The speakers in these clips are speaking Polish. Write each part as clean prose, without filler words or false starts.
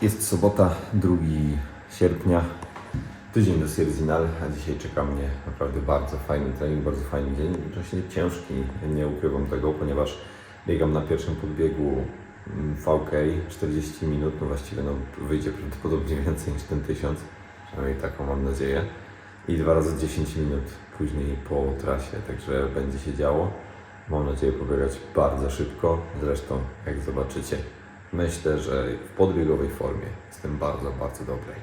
Jest sobota, 2 sierpnia, tydzień do Sierzinal, a dzisiaj czeka mnie naprawdę bardzo fajny trening, bardzo fajny dzień, jednocześnie ciężki, nie ukrywam tego, ponieważ biegam na pierwszym podbiegu VK 40 minut, no właściwie wyjdzie prawdopodobnie więcej niż ten 1000, przynajmniej taką mam nadzieję, i 2 razy 10 minut później po trasie, także będzie się działo. Mam nadzieję pobiegać bardzo szybko, zresztą jak zobaczycie, myślę, że w podbiegowej formie jestem bardzo, bardzo dobrej.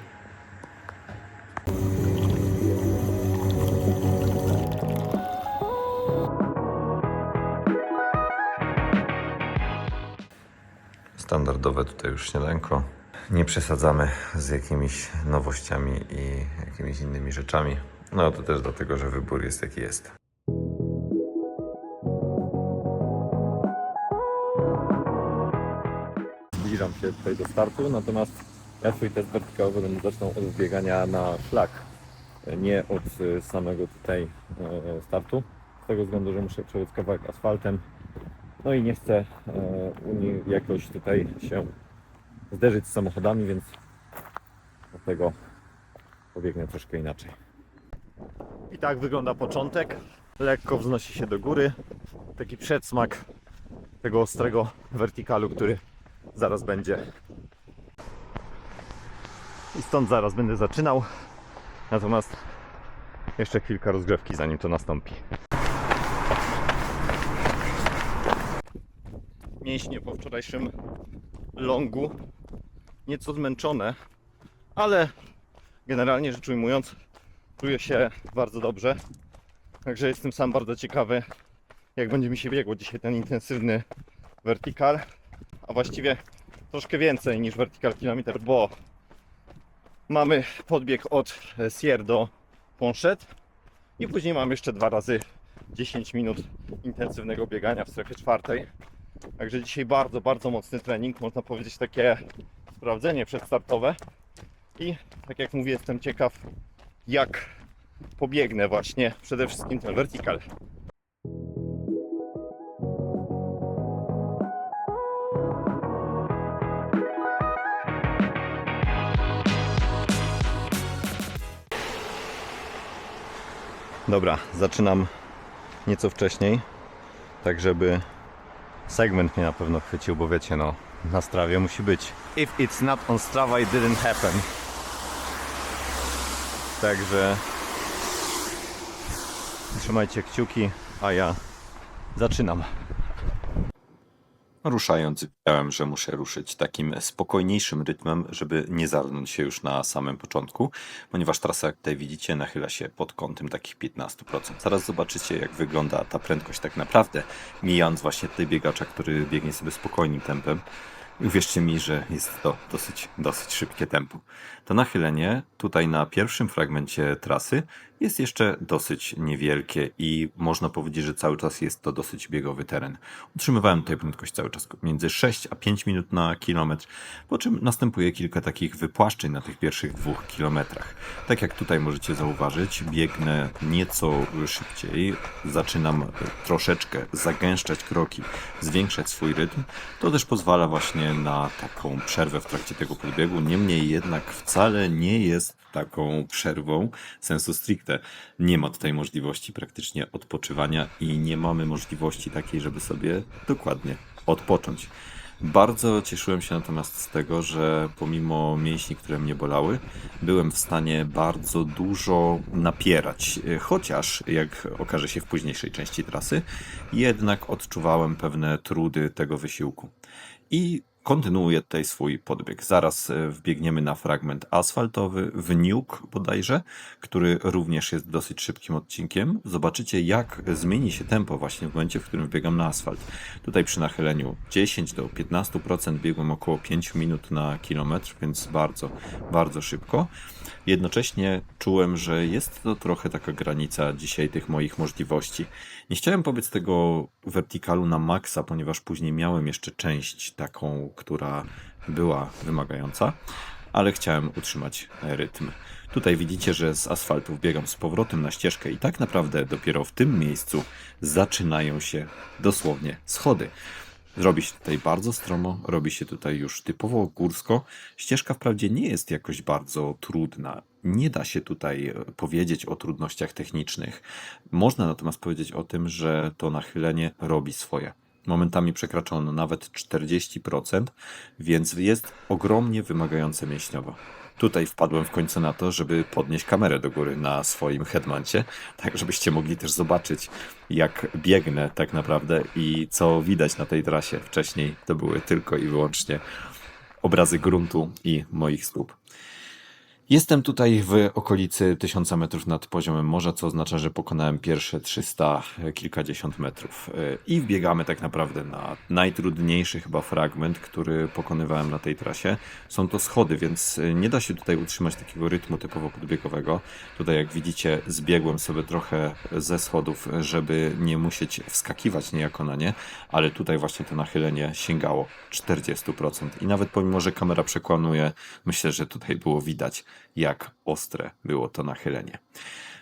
Standardowe tutaj już śniadanko. Nie przesadzamy z jakimiś nowościami i jakimiś innymi rzeczami. No to też dlatego, że wybór jest jaki jest. Zbliżam się tutaj do startu, natomiast ja swój test wertykałowy będę zaczynał od biegania na szlak, nie od samego tutaj startu, z tego względu, że muszę przebyć kawałek asfaltem, no i nie chcę jakoś tutaj się zderzyć z samochodami, więc dlatego pobiegnę troszkę inaczej. I tak wygląda początek, lekko wznosi się do góry, taki przedsmak tego ostrego wertykalu, który zaraz będzie. I stąd zaraz będę zaczynał. Natomiast jeszcze chwilka rozgrzewki, zanim to nastąpi. Mięśnie po wczorajszym longu nieco zmęczone, ale generalnie rzecz ujmując czuję się bardzo dobrze. Także jestem sam bardzo ciekawy, jak będzie mi się biegło dzisiaj ten intensywny wertykal, a właściwie troszkę więcej niż vertical kilometer, bo mamy podbieg od Sierre do Ponchet i później mam jeszcze 2 razy 10 minut intensywnego biegania w strefie czwartej. Także dzisiaj bardzo, bardzo mocny trening, można powiedzieć takie sprawdzenie przedstartowe i tak jak mówię, jestem ciekaw, jak pobiegnę właśnie przede wszystkim ten vertical. Dobra, zaczynam nieco wcześniej, tak żeby segment mnie na pewno chwycił, bo wiecie, no, na Strawie musi być. If it's not on Strava, it didn't happen. Także trzymajcie kciuki, a ja zaczynam. Ruszając, wiedziałem, że muszę ruszyć takim spokojniejszym rytmem, żeby nie zarnąć się już na samym początku, ponieważ trasa, jak tutaj widzicie, nachyla się pod kątem takich 15%. Zaraz zobaczycie, jak wygląda ta prędkość tak naprawdę, mijając właśnie tutaj biegacza, który biegnie sobie spokojnym tempem. I uwierzcie mi, że jest to dosyć szybkie tempo. To nachylenie tutaj na pierwszym fragmencie trasy jest jeszcze dosyć niewielkie i można powiedzieć, że cały czas jest to dosyć biegowy teren. Utrzymywałem tutaj prędkość cały czas między 6 a 5 minut na kilometr, po czym następuje kilka takich wypłaszczeń na tych pierwszych 2 kilometrach. Tak jak tutaj możecie zauważyć, biegnę nieco szybciej, zaczynam troszeczkę zagęszczać kroki, zwiększać swój rytm. To też pozwala właśnie na taką przerwę w trakcie tego podbiegu, niemniej jednak wcale nie jest taką przerwą sensu stricte. Nie ma tutaj możliwości praktycznie odpoczywania i nie mamy możliwości takiej, żeby sobie dokładnie odpocząć. Bardzo cieszyłem się natomiast z tego, że pomimo mięśni, które mnie bolały, byłem w stanie bardzo dużo napierać, chociaż jak okaże się w późniejszej części trasy, jednak odczuwałem pewne trudy tego wysiłku. I kontynuuję tutaj swój podbieg. Zaraz wbiegniemy na fragment asfaltowy w Nuke bodajże, który również jest dosyć szybkim odcinkiem. Zobaczycie, jak zmieni się tempo właśnie w momencie, w którym wbiegam na asfalt. Tutaj przy nachyleniu 10 do 15% biegłem około 5 minut na kilometr, więc bardzo, bardzo szybko. Jednocześnie czułem, że jest to trochę taka granica dzisiaj tych moich możliwości. Nie chciałem pobiec tego wertykalu na maksa, ponieważ później miałem jeszcze część taką, która była wymagająca, ale chciałem utrzymać rytm. Tutaj widzicie, że z asfaltu biegam z powrotem na ścieżkę i tak naprawdę dopiero w tym miejscu zaczynają się dosłownie schody. Robi się tutaj bardzo stromo, robi się tutaj już typowo górsko. Ścieżka wprawdzie nie jest jakoś bardzo trudna. Nie da się tutaj powiedzieć o trudnościach technicznych. Można natomiast powiedzieć o tym, że to nachylenie robi swoje. Momentami przekracza ono nawet 40%, więc jest ogromnie wymagające mięśniowo. Tutaj wpadłem w końcu na to, żeby podnieść kamerę do góry na swoim headmancie, tak żebyście mogli też zobaczyć, jak biegnę tak naprawdę i co widać na tej trasie. Wcześniej to były tylko i wyłącznie obrazy gruntu i moich stóp. Jestem tutaj w okolicy 1000 metrów nad poziomem morza, co oznacza, że pokonałem pierwsze 300 kilkadziesiąt metrów. I wbiegamy tak naprawdę na najtrudniejszy chyba fragment, który pokonywałem na tej trasie. Są to schody, więc nie da się tutaj utrzymać takiego rytmu typowo podbiegowego. Tutaj jak widzicie zbiegłem sobie trochę ze schodów, żeby nie musieć wskakiwać niejako na nie, ale tutaj właśnie to nachylenie sięgało 40%. I nawet pomimo, że kamera przekłamuje, myślę, że tutaj było widać, jak ostre było to nachylenie.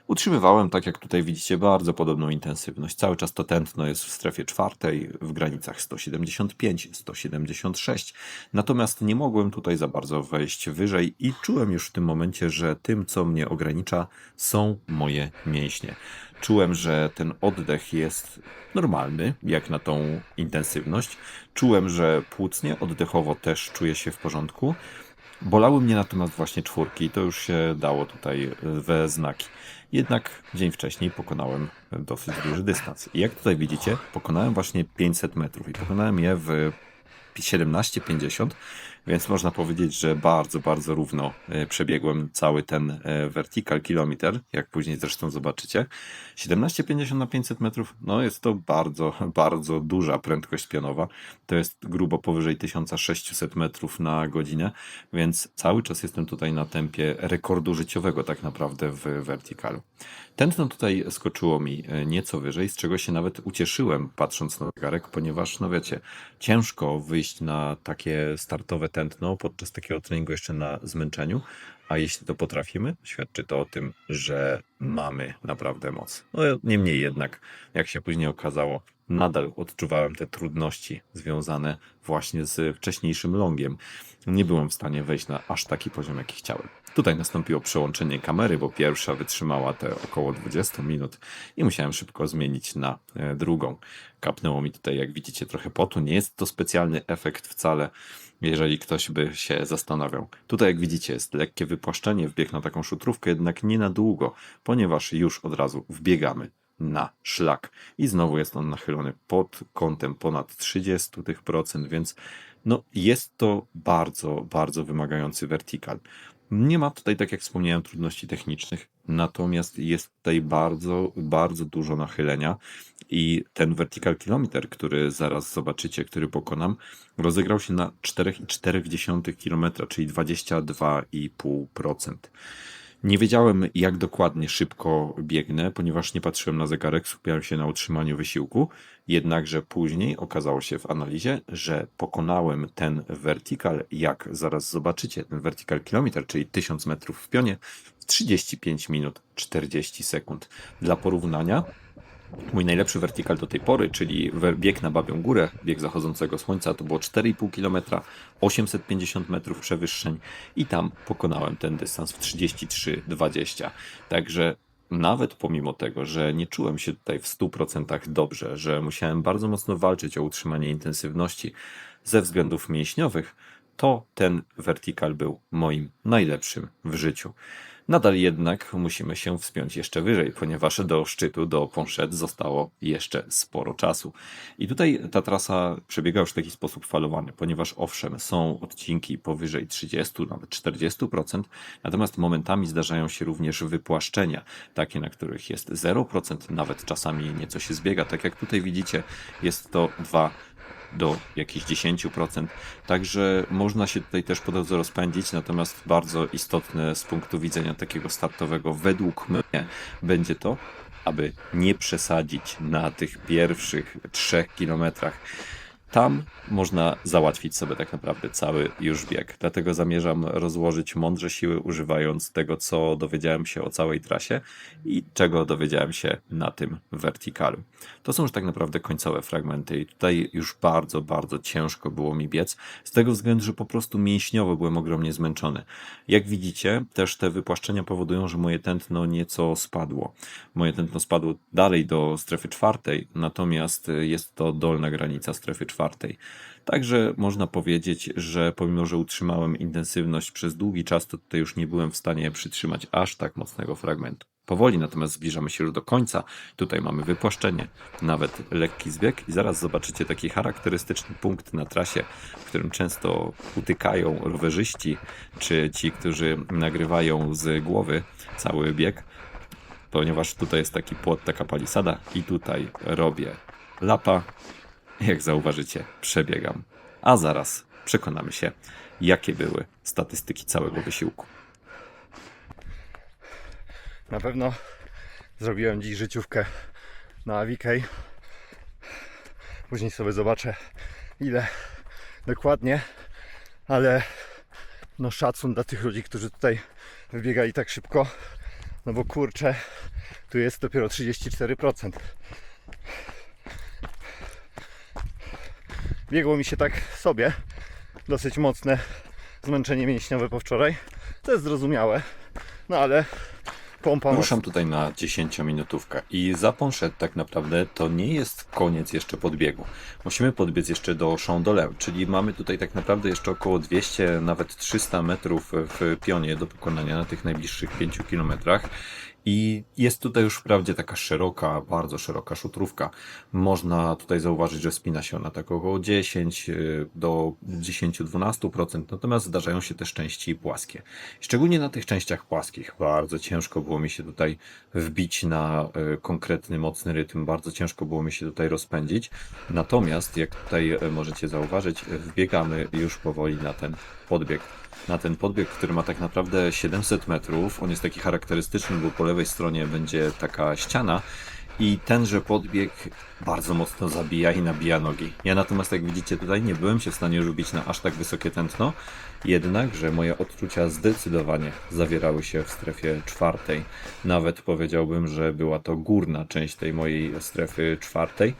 Utrzymywałem, tak jak tutaj widzicie, bardzo podobną intensywność. Cały czas to tętno jest w strefie czwartej, w granicach 175, 176. Natomiast nie mogłem tutaj za bardzo wejść wyżej i czułem już w tym momencie, że tym, co mnie ogranicza, są moje mięśnie. Czułem, że ten oddech jest normalny, jak na tą intensywność. Czułem, że płucnie, oddechowo też czuję się w porządku. Bolały mnie natomiast właśnie czwórki i to już się dało tutaj we znaki. Jednak dzień wcześniej pokonałem dosyć duży dystans. I jak tutaj widzicie, pokonałem właśnie 500 metrów i pokonałem je w 17,50, więc można powiedzieć, że bardzo, bardzo równo przebiegłem cały ten vertical kilometer, jak później zresztą zobaczycie. 17,50 na 500 metrów, no jest to bardzo, bardzo duża prędkość pionowa. To jest grubo powyżej 1600 metrów na godzinę, więc cały czas jestem tutaj na tempie rekordu życiowego tak naprawdę w verticalu. Tętno tutaj skoczyło mi nieco wyżej, z czego się nawet ucieszyłem patrząc na zegarek, ponieważ no wiecie, ciężko wyjść na takie startowe tętno podczas takiego treningu jeszcze na zmęczeniu, a jeśli to potrafimy, świadczy to o tym, że mamy naprawdę moc. No niemniej jednak, jak się później okazało, nadal odczuwałem te trudności związane właśnie z wcześniejszym longiem. Nie byłem w stanie wejść na aż taki poziom, jaki chciałem. Tutaj nastąpiło przełączenie kamery, bo pierwsza wytrzymała te około 20 minut i musiałem szybko zmienić na drugą. Kapnęło mi tutaj, jak widzicie, trochę potu. Nie jest to specjalny efekt wcale, jeżeli ktoś by się zastanawiał. Tutaj, jak widzicie, jest lekkie wypłaszczenie, wbieg na taką szutrówkę, jednak nie na długo, ponieważ już od razu wbiegamy na szlak. I znowu jest on nachylony pod kątem ponad 30%, więc no, jest to bardzo, bardzo wymagający vertikal. Nie ma tutaj, tak jak wspomniałem, trudności technicznych, natomiast jest tutaj bardzo, bardzo dużo nachylenia i ten vertical kilometer, który zaraz zobaczycie, który pokonam, rozegrał się na 4,4 km, czyli 22,5%. Nie wiedziałem, jak dokładnie szybko biegnę, ponieważ nie patrzyłem na zegarek, skupiałem się na utrzymaniu wysiłku. Jednakże później okazało się w analizie, że pokonałem ten vertical, jak zaraz zobaczycie, ten vertical kilometer, czyli 1000 metrów w pionie, w 35 minut 40 sekund. Dla porównania, mój najlepszy vertical do tej pory, czyli bieg na Babią Górę, bieg zachodzącego słońca, to było 4,5 km, 850 metrów przewyższeń i tam pokonałem ten dystans w 33,20. Także nawet pomimo tego, że nie czułem się tutaj w 100% dobrze, że musiałem bardzo mocno walczyć o utrzymanie intensywności ze względów mięśniowych, to ten vertical był moim najlepszym w życiu. Nadal jednak musimy się wspiąć jeszcze wyżej, ponieważ do szczytu, do Ponchet zostało jeszcze sporo czasu. I tutaj ta trasa przebiega już w taki sposób falowany, ponieważ owszem, są odcinki powyżej 30, nawet 40%, natomiast momentami zdarzają się również wypłaszczenia, takie na których jest 0%, nawet czasami nieco się zbiega, tak jak tutaj widzicie, jest to 2 do jakichś 10%. Także można się tutaj też po drodze rozpędzić, natomiast bardzo istotne z punktu widzenia takiego startowego według mnie będzie to, aby nie przesadzić na tych pierwszych 3 kilometrach. Tam można załatwić sobie tak naprawdę cały już bieg. Dlatego zamierzam rozłożyć mądrze siły, używając tego, co dowiedziałem się o całej trasie i czego dowiedziałem się na tym wertikalu. To są już tak naprawdę końcowe fragmenty i tutaj już bardzo, bardzo ciężko było mi biec, z tego względu, że po prostu mięśniowo byłem ogromnie zmęczony. Jak widzicie, też te wypłaszczenia powodują, że moje tętno nieco spadło. Moje tętno spadło dalej do strefy czwartej, natomiast jest to dolna granica strefy czwartej. Także można powiedzieć, że pomimo, że utrzymałem intensywność przez długi czas, to tutaj już nie byłem w stanie przytrzymać aż tak mocnego fragmentu. Powoli natomiast zbliżamy się już do końca. Tutaj mamy wypłaszczenie, nawet lekki zbieg i zaraz zobaczycie taki charakterystyczny punkt na trasie, w którym często utykają rowerzyści, czy ci, którzy nagrywają z głowy cały bieg, ponieważ tutaj jest taki płot, taka palisada i tutaj robię lapa. Jak zauważycie, przebiegam. A zaraz przekonamy się, jakie były statystyki całego wysiłku. Na pewno zrobiłem dziś życiówkę na AVK. Później sobie zobaczę, ile dokładnie, ale no szacun dla tych ludzi, którzy tutaj wybiegali tak szybko, no bo kurczę, tu jest dopiero 34%. Biegło mi się tak sobie, dosyć mocne zmęczenie mięśniowe po wczoraj, to jest zrozumiałe, no ale pompa Ruszam tutaj na 10-minutówkę i za Ponchet tak naprawdę to nie jest koniec jeszcze podbiegu. Musimy podbiec jeszcze do Champ d'Olem, czyli mamy tutaj tak naprawdę jeszcze około 200, nawet 300 metrów w pionie do pokonania na tych najbliższych 5 kilometrach. I jest tutaj już wprawdzie taka szeroka, bardzo szeroka szutrówka. Można tutaj zauważyć, że spina się ona tak około 10 do 10-12%, natomiast zdarzają się też części płaskie. Szczególnie na tych częściach płaskich bardzo ciężko było mi się tutaj wbić na konkretny, mocny rytm, bardzo ciężko było mi się tutaj rozpędzić. Natomiast, jak tutaj możecie zauważyć, wbiegamy już powoli na ten podbieg. Który ma tak naprawdę 700 metrów. On jest taki charakterystyczny, bo po lewej stronie będzie taka ściana i tenże podbieg bardzo mocno zabija i nabija nogi. Ja natomiast, jak widzicie tutaj, nie byłem się w stanie już bić na aż tak wysokie tętno, jednakże moje odczucia zdecydowanie zawierały się w strefie czwartej. Nawet powiedziałbym, że była to górna część tej mojej strefy czwartej.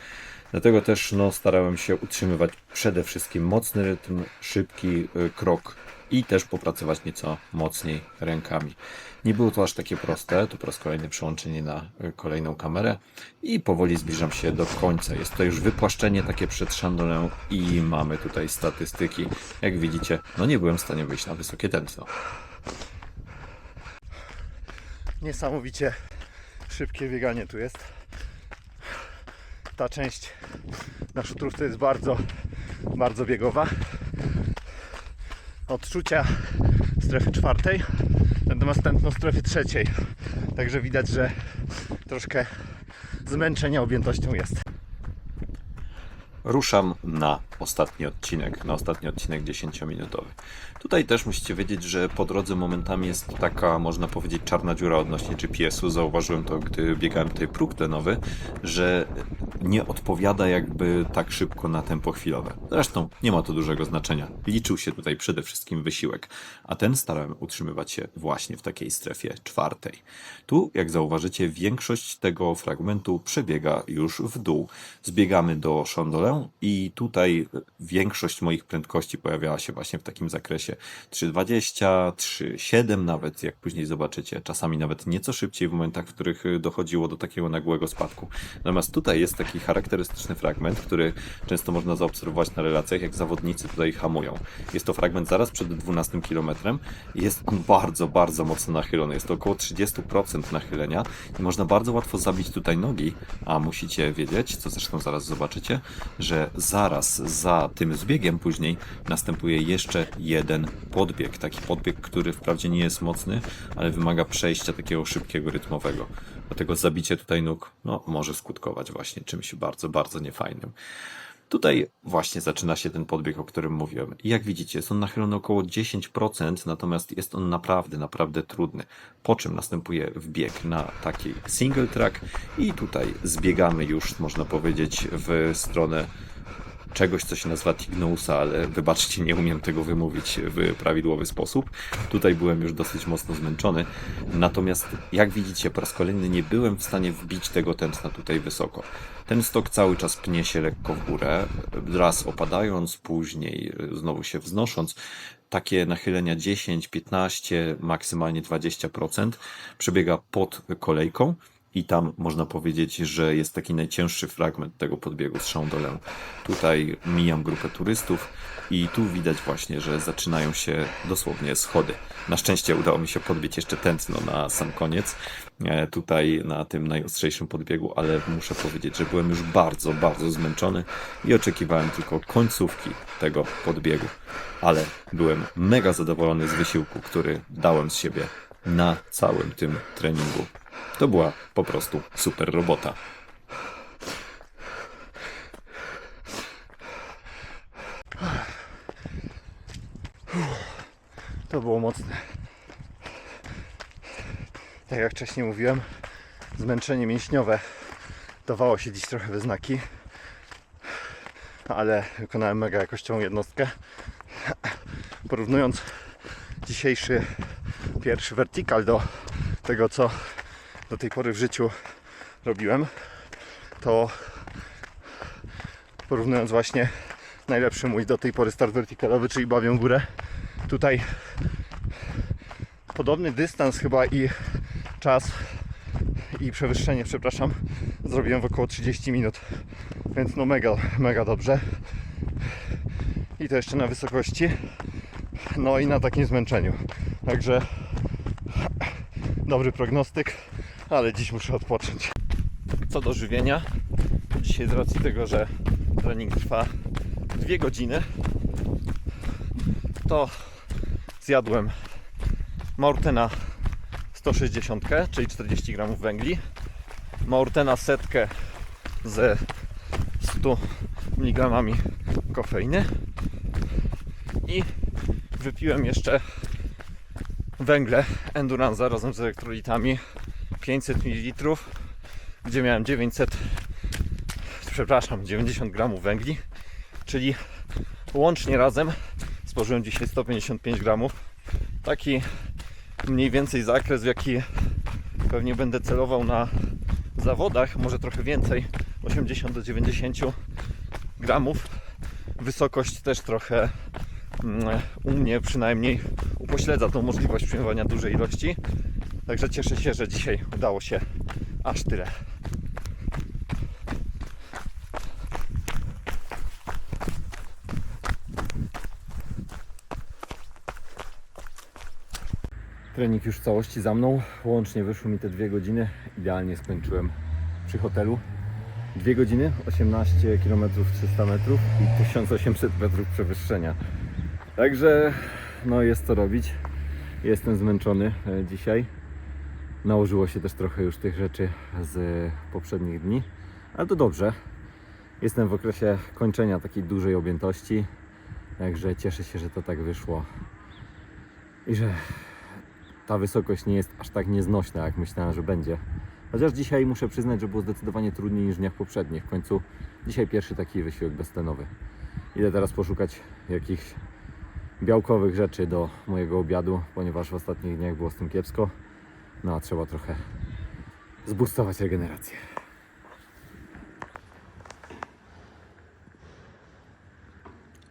Dlatego też starałem się utrzymywać przede wszystkim mocny rytm, szybki krok i też popracować nieco mocniej rękami. Nie było to aż takie proste, to po raz kolejny przełączenie na kolejną kamerę i powoli zbliżam się do końca. Jest to już wypłaszczenie takie przed Champ d'Olem i mamy tutaj statystyki. Jak widzicie, nie byłem w stanie wyjść na wysokie tętno. Niesamowicie szybkie bieganie tu jest. Ta część na szutrówce jest bardzo, bardzo biegowa. Odczucia strefy czwartej, natomiast tętno strefy trzeciej. Także widać, że troszkę zmęczenia objętością jest. Ruszam na ostatni odcinek 10-minutowy. Tutaj też musicie wiedzieć, że po drodze momentami jest taka, można powiedzieć, czarna dziura odnośnie GPS-u. Zauważyłem to, gdy biegałem tutaj próg tlenowy, że nie odpowiada jakby tak szybko na tempo chwilowe. Zresztą nie ma to dużego znaczenia. Liczył się tutaj przede wszystkim wysiłek, a ten starałem utrzymywać się właśnie w takiej strefie czwartej. Tu, jak zauważycie, większość tego fragmentu przebiega już w dół. Zbiegamy do Champ d'Olem i tutaj większość moich prędkości pojawiała się właśnie w takim zakresie 3,20, 3,7 nawet, jak później zobaczycie. Czasami nawet nieco szybciej w momentach, w których dochodziło do takiego nagłego spadku. Natomiast tutaj jest taki charakterystyczny fragment, który często można zaobserwować na relacjach, jak zawodnicy tutaj hamują. Jest to fragment zaraz przed 12 kilometrem i jest on bardzo, bardzo mocno nachylony. Jest to około 30% nachylenia i można bardzo łatwo zabić tutaj nogi, a musicie wiedzieć, co zresztą zaraz zobaczycie, że zaraz za tym zbiegiem później następuje jeszcze jeden podbieg. Taki podbieg, który wprawdzie nie jest mocny, ale wymaga przejścia takiego szybkiego, rytmowego. Dlatego zabicie tutaj nóg może skutkować właśnie czymś bardzo, bardzo niefajnym. Tutaj właśnie zaczyna się ten podbieg, o którym mówiłem. I jak widzicie, jest on nachylony około 10%, natomiast jest on naprawdę, naprawdę trudny. Po czym następuje wbieg na taki single track i tutaj zbiegamy już, można powiedzieć, w stronę czegoś, co się nazywa Tignousa, ale wybaczcie, nie umiem tego wymówić w prawidłowy sposób. Tutaj byłem już dosyć mocno zmęczony, natomiast jak widzicie, po raz kolejny nie byłem w stanie wbić tego tętna tutaj wysoko. Ten stok cały czas pnie się lekko w górę, raz opadając, później znowu się wznosząc. Takie nachylenia 10, 15, maksymalnie 20% przebiega pod kolejką i tam można powiedzieć, że jest taki najcięższy fragment tego podbiegu z Champ-Dolin. Tutaj mijam grupę turystów i tu widać właśnie, że zaczynają się dosłownie schody. Na szczęście udało mi się podbić jeszcze tętno na sam koniec, tutaj na tym najostrzejszym podbiegu, ale muszę powiedzieć, że byłem już bardzo, bardzo zmęczony i oczekiwałem tylko końcówki tego podbiegu. Ale byłem mega zadowolony z wysiłku, który dałem z siebie na całym tym treningu. To była po prostu super robota. To było mocne. Tak jak wcześniej mówiłem, zmęczenie mięśniowe dawało się dziś trochę we znaki, ale wykonałem mega jakościową jednostkę. Porównując dzisiejszy pierwszy vertical do tego, co do tej pory w życiu robiłem, to porównując właśnie najlepszy mój do tej pory start verticalowy, czyli Bawią Górę, tutaj podobny dystans chyba i czas i przewyższenie, przepraszam, zrobiłem w około 30 minut, więc no mega dobrze. I to jeszcze na wysokości, no i na takim zmęczeniu, także dobry prognostyk, ale dziś muszę odpocząć. Co do żywienia, dzisiaj z racji tego, że trening trwa 2 godziny, to zjadłem Maurtena 160, czyli 40 gramów węgli, Maurtena setkę ze 100 mg kofeiny i wypiłem jeszcze węgle Endurance'a razem z elektrolitami 500 ml, gdzie miałem 90 gramów węgli, czyli łącznie razem spożyłem dzisiaj 155 gramów. Taki mniej więcej zakres, w jaki pewnie będę celował na zawodach, może trochę więcej, 80 do 90 gramów. Wysokość też trochę u mnie przynajmniej upośledza tą możliwość przyjmowania dużej ilości. Także cieszę się, że dzisiaj udało się aż tyle. Trening już w całości za mną. Łącznie wyszły mi te 2 godziny. Idealnie skończyłem przy hotelu. 2 godziny, 18 km 300 metrów i 1800 metrów przewyższenia. Także no jest co robić. Jestem zmęczony dzisiaj. Nałożyło się też trochę już tych rzeczy z poprzednich dni, ale to dobrze. Jestem w okresie kończenia takiej dużej objętości, także cieszę się, że to tak wyszło i że ta wysokość nie jest aż tak nieznośna, jak myślałem, że będzie. Chociaż dzisiaj muszę przyznać, że było zdecydowanie trudniej niż w dniach poprzednich. W końcu dzisiaj pierwszy taki wysiłek beztlenowy. Idę teraz poszukać jakichś białkowych rzeczy do mojego obiadu, ponieważ w ostatnich dniach było z tym kiepsko. No a trzeba trochę zboostować regenerację.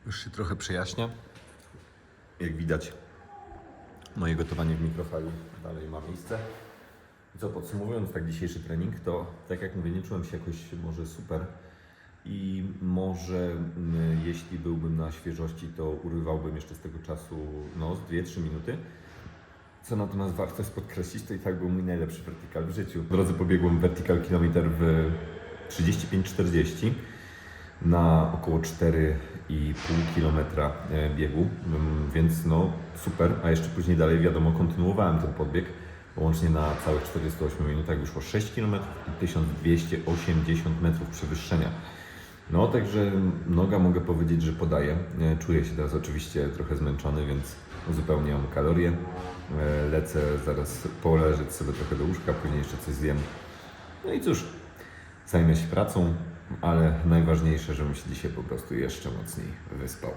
Już się trochę przejaśnia. Jak widać, moje gotowanie w mikrofali dalej ma miejsce. I co podsumowując, tak dzisiejszy trening, to tak jak mówię, nie czułem się jakoś może super i może jeśli byłbym na świeżości, to urywałbym jeszcze z tego czasu no, z 2-3 minuty. Co natomiast warto jest podkreślić, to i tak był mój najlepszy vertical w życiu. W drodze pobiegłem vertical kilometr w 35-40 na około 4,5 km biegu, więc no super, a jeszcze później dalej wiadomo kontynuowałem ten podbieg. Łącznie na całych 48 minutach wyszło 6 km i 1280 metrów przewyższenia. No także noga mogę powiedzieć, że podaje. Czuję się teraz oczywiście trochę zmęczony, więc uzupełniam kalorie. Lecę zaraz poleżeć sobie trochę do łóżka, później jeszcze coś zjem. No i cóż, zajmę się pracą, ale najważniejsze, żebym się dzisiaj po prostu jeszcze mocniej wyspał.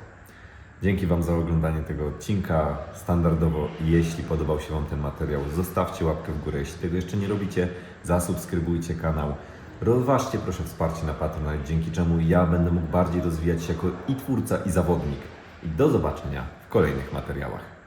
Dzięki Wam za oglądanie tego odcinka. Standardowo, jeśli podobał się Wam ten materiał, zostawcie łapkę w górę. Jeśli tego jeszcze nie robicie, zasubskrybujcie kanał. Rozważcie proszę wsparcie na Patronite, dzięki czemu ja będę mógł bardziej rozwijać się jako i twórca, i zawodnik. I do zobaczenia w kolejnych materiałach.